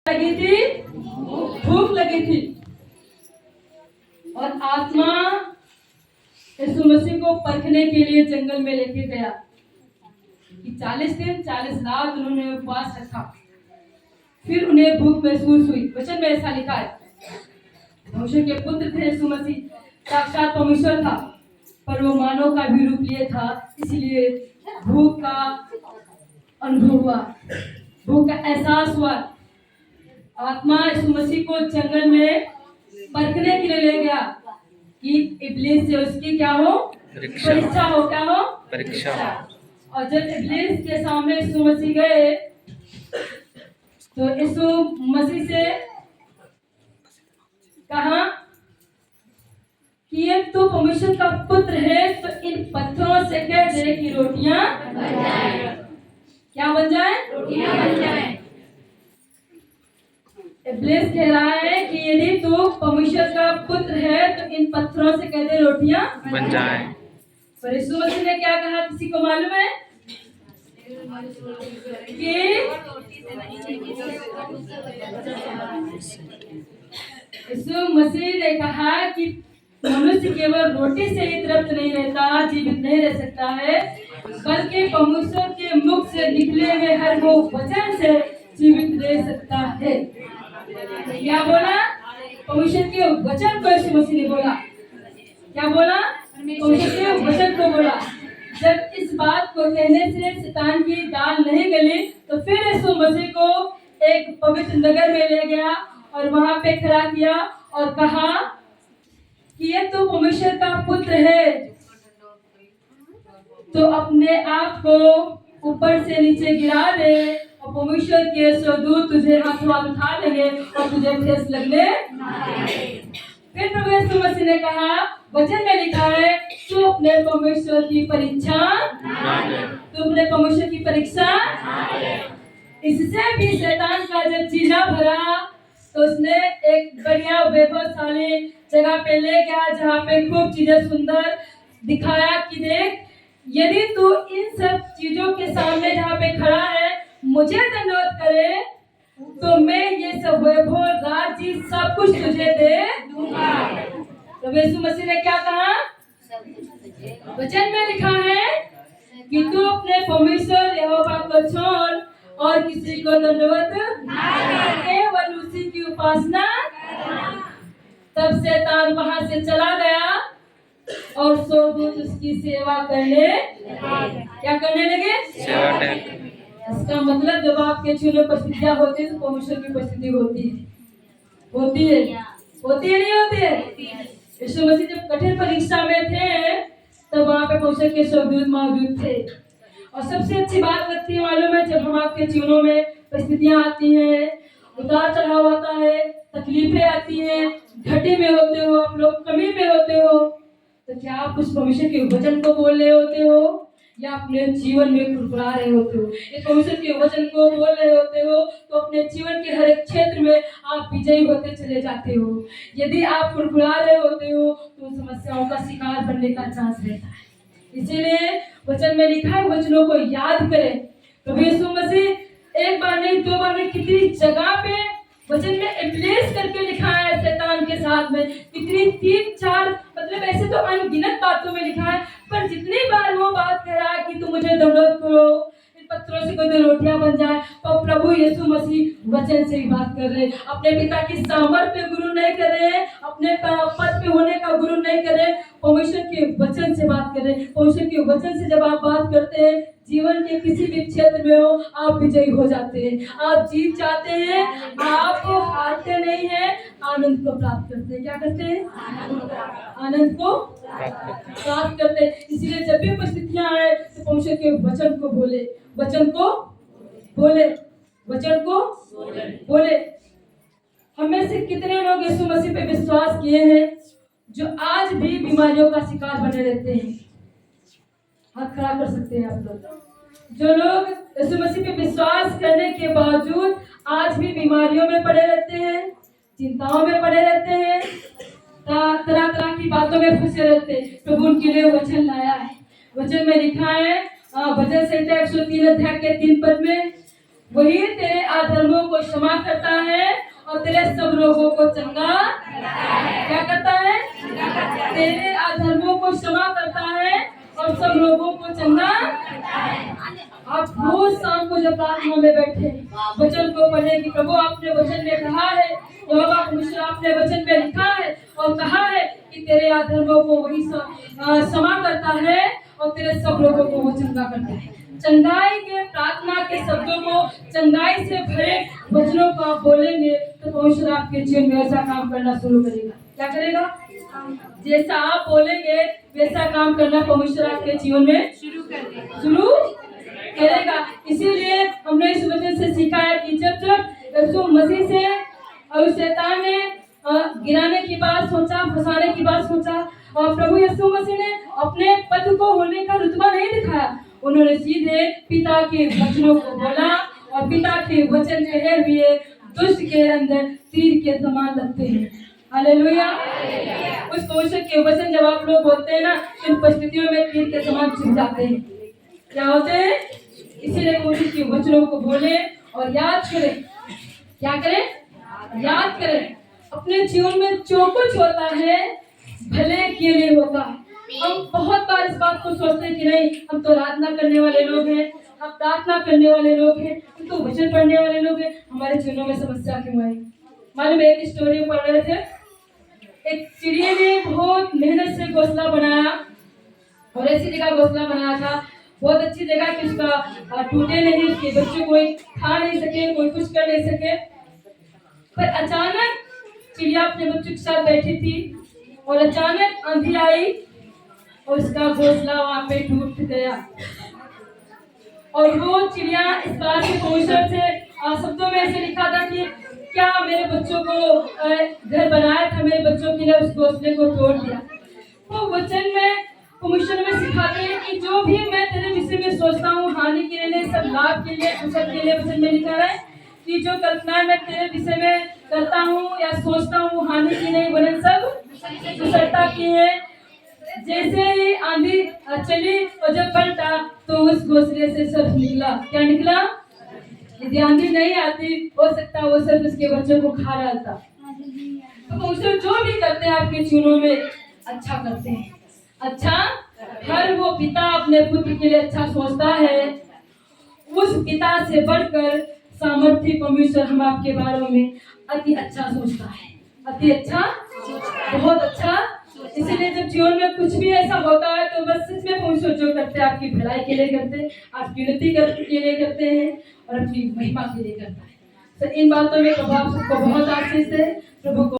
लगी थी, भूख लगी थी और आत्मा यीशु मसीह को परखने के लिए जंगल में लेके गया कि 40 दिन 40 रात उन्होंने उपवास रखा। फिर उन्हें भूख महसूस हुई। वचन में ऐसा लिखा है, परमेश्वर के पुत्र थे यीशु मसीह, साक्षात परमेश्वर था, पर वो मानव का भी रूप लिए था, इसलिए भूख का अनुभव हुआ, भूख का एहसास हुआ। आत्मा यीशु मसीह को जंगल में परखने के लिए ले गया कि इब्लीस से उसकी क्या हो, परीक्षा हो। क्या हो? परीक्षा। और जब इब्लीस के सामने यीशु मसीह गए तो यीशु मसीह से कहा कि ये तो परमेश्वर का पुत्र है, तो इन पत्थरों से कह दे कि रोटियां बन जाए। क्या बन जाए? रोटियां बन जाए। इब्लीस कह रहा है कि यदि तू परमेश्वर का पुत्र है तो इन पत्थरों से कह दे रोटियां बन जाए। पर यीशु मसीह ने क्या कहा, किसी को मालूम है? कि यीशु मसीह ने कहा कि मनुष्य केवल रोटी से ही तृप्त नहीं रहता, जीवित नहीं रह सकता है, बल्कि परमेश्वर के मुख से निकले हुए हर वो वचन से जीवित रह सकता है। क्या बोला? परमेश्वर के वचन को यीशु मसीह ने बोला। क्या बोला? परमेश्वर के वचन को बोला। जब इस बात को कहने से शैतान की दाल नहीं गली तो फिर यीशु मसीह को एक पवित्र नगर में ले गया और वहां पे खड़ा किया और कहा कि ये तो परमेश्वर का पुत्र है, तो अपने आप को ऊपर से नीचे गिरा दे और परमेश्वर के स्वर्गदूत तुझे हाथों हाथ उठा लेंगे और तुझे ठेस लगने। फिर प्रभु यीशु मसीह ने कहा, वचन में लिखा है, तू अपने परमेश्वर की परीक्षा, तू अपने परमेश्वर की परीक्षा। इससे भी शैतान का जब जीना भरा तो उसने एक बढ़िया वैभवशाली जगह पे ले गया जहाँ पे खूब चीजें सुंदर दिखाया कि देख, यदि तू इन सब चीजों के सामने जहाँ पे खड़ा है मुझे दंडवत करे तो मैं ये सब वैभव राज्य सब कुछ तुझे दे दूंगा। तो यीशु मसीह ने क्या कहा? वचन में लिखा है कि तू अपने परमेश्वर यहोवा को छोड़ और किसी को दंडवत केवल उसी की उपासना। तब शैतान वहां से चला गया और स्वर्गदूत उसकी सेवा करने, क्या करने लगे? सेवा। इसका मतलब जब आपके चुने परिस्थितियां होती है तो परमेश्वर की उपस्थिति होती है, होती है, होती है, नहीं होती है? यीशु मसीह जब कठिन परीक्षा में थे तब वहां पे परमेश्वर के स्वर्गदूत मौजूद थे। और सबसे अच्छी बात लगती है मालूम है, जब हम आपके जीवनों में परिस्थितियां आती हैं, उतार चढ़ाव आता है, तकलीफें आती हैं, घटे में होते हो, आप लोग कमी में होते हो, तो क्या आप उस परमेश्वर के वचन को बोल रहे होते हो या अपने जीवन में फुड़फुड़ा रहे होते हो? इस परमेश्वर के वचन को बोल रहे होते हो तो अपने जीवन के हर एक क्षेत्र में आप विजयी होते चले जाते हो। यदि आप फुड़फुड़ा रहे होते हो तो समस्याओं का शिकार बनने का चांस रहता है। इसीलिए वचन में लिखा है, वचनों को याद करें। प्रभु यीशु मसीह एक बार नहीं, दो बार नहीं, कितनी जगह पे वचन में इब्लीस करके लिखा है, शैतान के साथ में कितनी 3-4 मतलब ऐसे तो अनगिनत बातों में लिखा है, पर जितनी बार वो बात कह रहा है कि तुम मुझे दंडवत करो, इन पत्थरों से कोई रोटियां बन जाए, तो प्रभु यीशु मसीह वचन से ही बात कर रहे, अपने पिता की सामर्थ्य गुरु नहीं कर रहे, अपने पद पे होने का गुरु नहीं कर रहे, परमेश्वर के वचन से बात कर रहे। परमेश्वर के वचन से जब आप बात करते हैं, जीवन के किसी भी क्षेत्र में हो, आप विजयी हो जाते हैं, आप जीत जाते हैं, आप हारते नहीं हैं, आनंद को प्राप्त करते हैं। क्या करते हैं? आनंद को प्राप्त करते हैं। इसलिए जब भी परिस्थितियां आए तो परमेश्वर के वचन को बोले, वचन को बोले, वचन को बोले। हमें से कितने लोग यीशु मसीह पे विश्वास किए हैं जो आज भी बीमारियों का शिकार बने रहते हैं? हाथ खड़ा कर सकते हैं आप लोग। जो लोग यीशु मसीह पे विश्वास करने के बावजूद आज भी बीमारियों में पड़े रहते हैं, चिंताओं में पड़े रहते हैं, तरह तरह की बातों में फंसे रहते हैं, प्रभु उनके लिए वचन लाया है। वचन में लिखा है, भजन संहिता 103 अध्याय के 3 पद में, वही तेरे अधर्मों को क्षमा करता है और तेरे सब रोगों को चंगा क्या करता है? तेरे अधर्मों को क्षमा करता है और सब रोगों को चंगा। आप रोज शाम को जब प्रार्थना में बैठे वचन को पढ़े कि प्रभु आपने वचन में कहा है, यहोवा परमेश्वर आपने वचन में लिखा है और कहा है कि तेरे अधर्मों को वही क्षमा करता है और तेरे सब रोगों को वो चंगा करता है। चंगाई के प्रार्थना के शब्दों को चंगाई से भरे वचनों को आप बोलेंगे तो परमेश्वर आपके जीवन में ऐसा काम करना शुरू करेगा। क्या करेगा? जैसा आप बोलेंगे वैसा काम करना परमेश्वर आपके जीवन में शुरू करेगा। इसीलिए हमने इस वचन से सीखा है कि जब जब यीशु मसीह से और शैतान ने गिराने की बात सोचा, फंसाने की बात सोचा, और प्रभु यीशु मसीह ने अपने पद को होने का रुतबा नहीं दिखाया। उन्होंने सीधे पिता के वचनों को बोला और पिता के वचन कहे हुए दुष्ट के अंदर तीर के समान लगते हैं। हालेलुया। उस परमेश्वर के वचन जब आप लोग बोलते हैं ना, इन परिस्थितियों में तीर के समान चुभ जाते हैं। क्या होते हैं? इसीलिए परमेश्वर के वचनों को बोले और याद करें। क्या करें? याद करें। अपने जीवन में जो कुछ होता है भले के लिए होता है। हम बहुत बार इस बात को सोचते हैं कि नहीं, हम तो आराधना करने वाले लोग हैं, हम प्रार्थना करने वाले लोग हैं, हम तो वचन पढ़ने वाले लोग हैं, हमारे जीवनों में समस्या क्यों आई? मालूम एक स्टोरी पढ़ रहे थे, एक चिड़िया ने बहुत मेहनत से घोंसला बनाया और ऐसी जगह घोंसला बनाया था, बहुत अच्छी जगह कि उसका टूटे नहीं, उसके बच्चे कोई खा नहीं सके, कोई कुछ कर नहीं सके। पर अचानक चिड़िया अपने बच्चों के साथ बैठी थी और अचानक आंधी आई और उसका घोंसला वहां पे टूट गया। और वो चिड़िया इस बात से परमेश्वर से शब्दों में ऐसे लिखा था कि क्या मेरे बच्चों को घर बनाया था, मेरे बच्चों के लिए उस घोंसले को तोड़ दिया। तो वचन में परमेश्वर में सिखाते हैं कि जो भी मैं तेरे विषय में सोचता हूँ हानि के लिए, सब लाभ के लिए, कुशल के लिए, वचन में लिखा है कि जो कल्पना मैं तेरे विषय में करता हूँ या सोचता हूँ हानि की नहीं वरन सब कुशलता की है। जैसे ही आंधी चली और जब पलटा तो उस घोंसले से सब निकला। क्या निकला? यदि आंधी नहीं आती हो सकता वो सब उसके बच्चों को खा डालता। तो उसे जो भी करते हैं आपके जीवनों में अच्छा करते हैं। अच्छा, हर वो पिता अपने पुत्र के लिए अच्छा सोचता है, उस पिता से बढ़कर सामर्थ्य परमेश्वर हम आपके बारे में अति अच्छा सोचता है। अति अच्छा, बहुत अच्छा। इसीलिए जब जीवन में कुछ भी ऐसा होता है तो बस सच में परमेश्वर जो करते हैं आपकी भलाई के लिए करते हैं, आपकी उन्नति के लिए करते हैं और अपनी महिमा के लिए करता है। तो इन बातों में प्रभु आप सबको बहुत आशीष है। प्रभु को